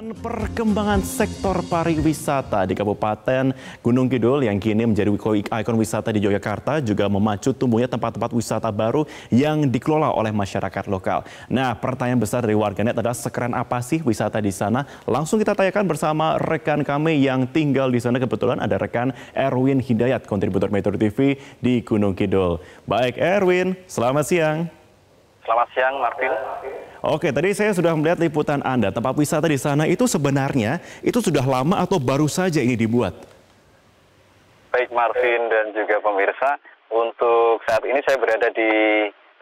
Dan perkembangan sektor pariwisata di Kabupaten Gunung Kidul yang kini menjadi ikon wisata di Yogyakarta juga memacu tumbuhnya tempat-tempat wisata baru yang dikelola oleh masyarakat lokal. Nah, pertanyaan besar dari warganet adalah sekeren apa sih wisata di sana? Langsung kita tanyakan bersama rekan kami yang tinggal di sana. Kebetulan ada rekan Erwin Hidayat, kontributor Metro TV di Gunung Kidul. Baik Erwin, selamat siang. Selamat siang, Marvin. Oke, tadi saya sudah melihat liputan Anda. Tempat wisata di sana itu sebenarnya itu sudah lama atau baru saja ini dibuat? Baik Marvin dan juga pemirsa, untuk saat ini saya berada di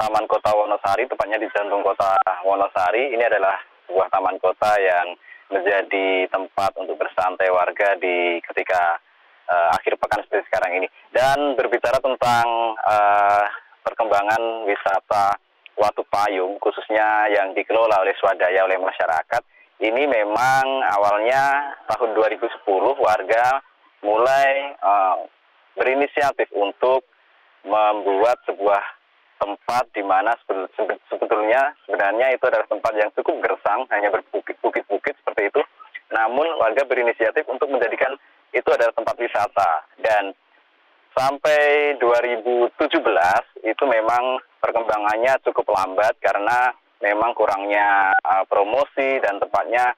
Taman Kota Wonosari, tepatnya di jantung kota Wonosari. Ini adalah sebuah taman kota yang menjadi tempat untuk bersantai warga di ketika akhir pekan seperti sekarang ini. Dan berbicara tentang perkembangan wisata Watu Payung, khususnya yang dikelola oleh swadaya oleh masyarakat, ini memang awalnya tahun 2010 warga mulai berinisiatif untuk membuat sebuah tempat di mana sebenarnya itu adalah tempat yang cukup gersang, hanya berbukit-bukit seperti itu. Namun warga berinisiatif untuk menjadikan itu adalah tempat wisata. Dan sampai 2017 itu memang perkembangannya cukup lambat karena memang kurangnya promosi dan tempatnya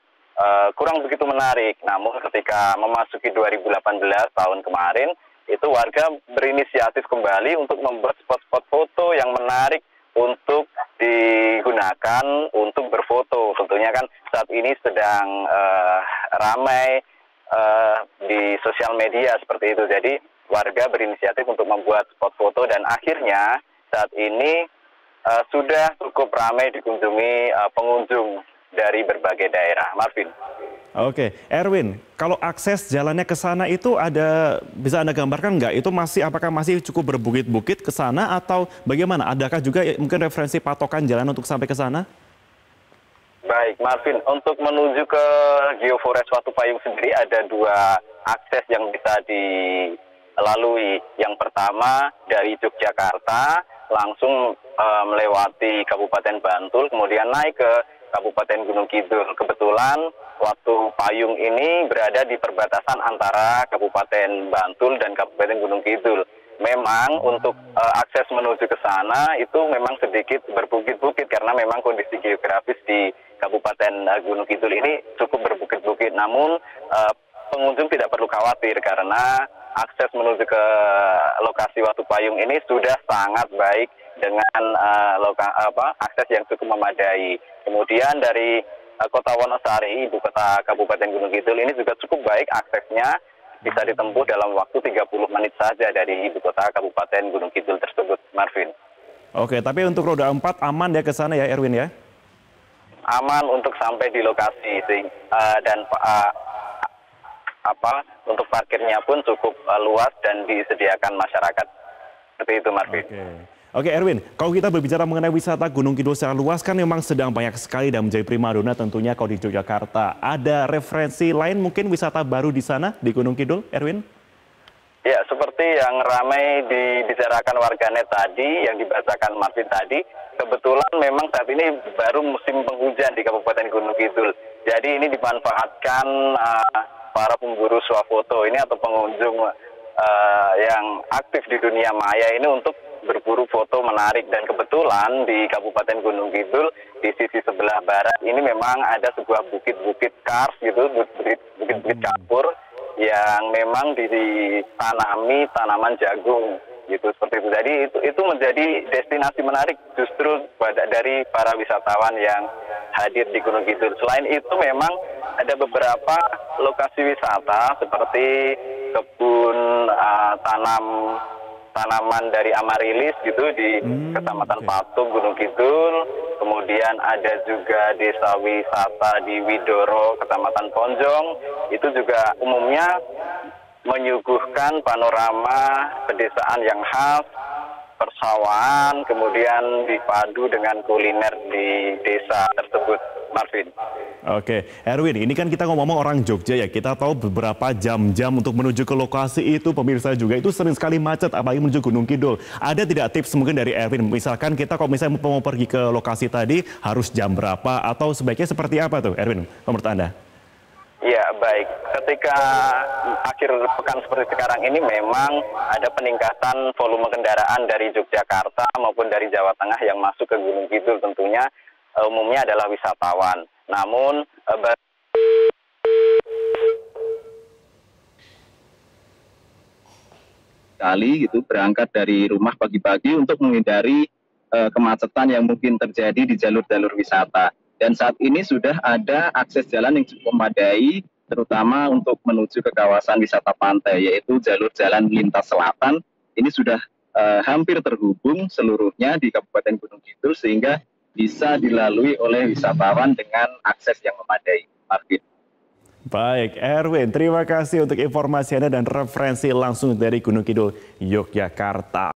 kurang begitu menarik. Namun ketika memasuki 2018 tahun kemarin, itu warga berinisiatif kembali untuk membuat spot-spot foto yang menarik untuk digunakan untuk berfoto. Tentunya kan saat ini sedang ramai di sosial media seperti itu. Jadi warga berinisiatif untuk membuat spot foto dan akhirnya saat ini sudah cukup ramai dikunjungi pengunjung dari berbagai daerah. Marvin. Oke, Erwin, kalau akses jalannya ke sana itu bisa Anda gambarkan nggak? Itu apakah masih cukup berbukit-bukit ke sana atau bagaimana? Adakah juga mungkin referensi patokan jalan untuk sampai ke sana? Baik, Marvin. Untuk menuju ke Geoforest Watu Payung sendiri ada dua akses yang bisa dilalui. Yang pertama dari Yogyakarta langsung melewati Kabupaten Bantul, kemudian naik ke Kabupaten Gunung Kidul. Kebetulan Watu Payung ini berada di perbatasan antara Kabupaten Bantul dan Kabupaten Gunung Kidul. Memang untuk akses menuju ke sana itu memang sedikit berbukit-bukit karena memang kondisi geografis di Kabupaten Gunung Kidul ini cukup berbukit-bukit. Namun pengunjung tidak perlu khawatir karena akses menuju ke lokasi Watu Payung ini sudah sangat baik dengan akses yang cukup memadai. Kemudian dari Kota Wonosari, ibu kota Kabupaten Gunung Kidul ini juga cukup baik aksesnya, bisa ditempuh dalam waktu 30 menit saja dari ibu kota Kabupaten Gunung Kidul tersebut, Marvin. Oke, tapi untuk roda 4 aman ya ke sana ya, Erwin ya? Aman untuk sampai di lokasi dan untuk parkirnya pun cukup luas dan disediakan masyarakat. Seperti itu, Marvin. Oke, Erwin, kalau kita berbicara mengenai wisata Gunung Kidul secara luas kan memang sedang banyak sekali dan menjadi primadona tentunya kalau di Yogyakarta. Ada referensi lain mungkin wisata baru di sana di Gunung Kidul, Erwin? Ya, seperti yang ramai dibicarakan warganet tadi, yang dibacakan Marvin tadi, kebetulan memang saat ini baru musim penghujan di Kabupaten Gunung Kidul. Jadi ini dimanfaatkan para pemburu swafoto ini atau pengunjung yang aktif di dunia maya ini untuk berburu foto menarik. Dan kebetulan di Kabupaten Gunung Kidul di sisi sebelah barat ini memang ada sebuah bukit-bukit kars gitu, bukit-bukit kapur yang memang ditanami tanaman jagung gitu, seperti itu. Jadi itu menjadi destinasi menarik justru dari para wisatawan yang hadir di Gunung Kidul. Selain itu memang ada beberapa lokasi wisata seperti kebun tanaman dari Amarilis gitu di Kecamatan Patung Gunung Kidul. Kemudian ada juga desa wisata di Widoro, Kecamatan Ponjong. Itu juga umumnya menyuguhkan panorama pedesaan yang khas, persawahan, kemudian dipadu dengan kuliner di desa tersebut, Marvin. Oke, Erwin, ini kan kita ngomong orang Jogja ya, kita tahu beberapa jam-jam untuk menuju ke lokasi itu, pemirsa juga itu sering sekali macet, apalagi menuju Gunung Kidul. Ada tidak tips mungkin dari Erwin, misalkan kita kalau misalnya mau pergi ke lokasi tadi, harus jam berapa, atau sebaiknya seperti apa tuh, Erwin, menurut Anda? Baik, ketika akhir pekan seperti sekarang ini memang ada peningkatan volume kendaraan dari Yogyakarta maupun dari Jawa Tengah yang masuk ke Gunung Kidul, tentunya umumnya adalah wisatawan. Namun kali gitu berangkat dari rumah pagi-pagi untuk menghindari kemacetan yang mungkin terjadi di jalur-jalur wisata. Dan saat ini sudah ada akses jalan yang cukup memadai, terutama untuk menuju ke kawasan wisata pantai, yaitu jalur jalan lintas selatan. Ini sudah hampir terhubung seluruhnya di Kabupaten Gunung Kidul, sehingga bisa dilalui oleh wisatawan dengan akses yang memadai. Marvin. Baik, Erwin, terima kasih untuk informasi Anda dan referensi langsung dari Gunung Kidul, Yogyakarta.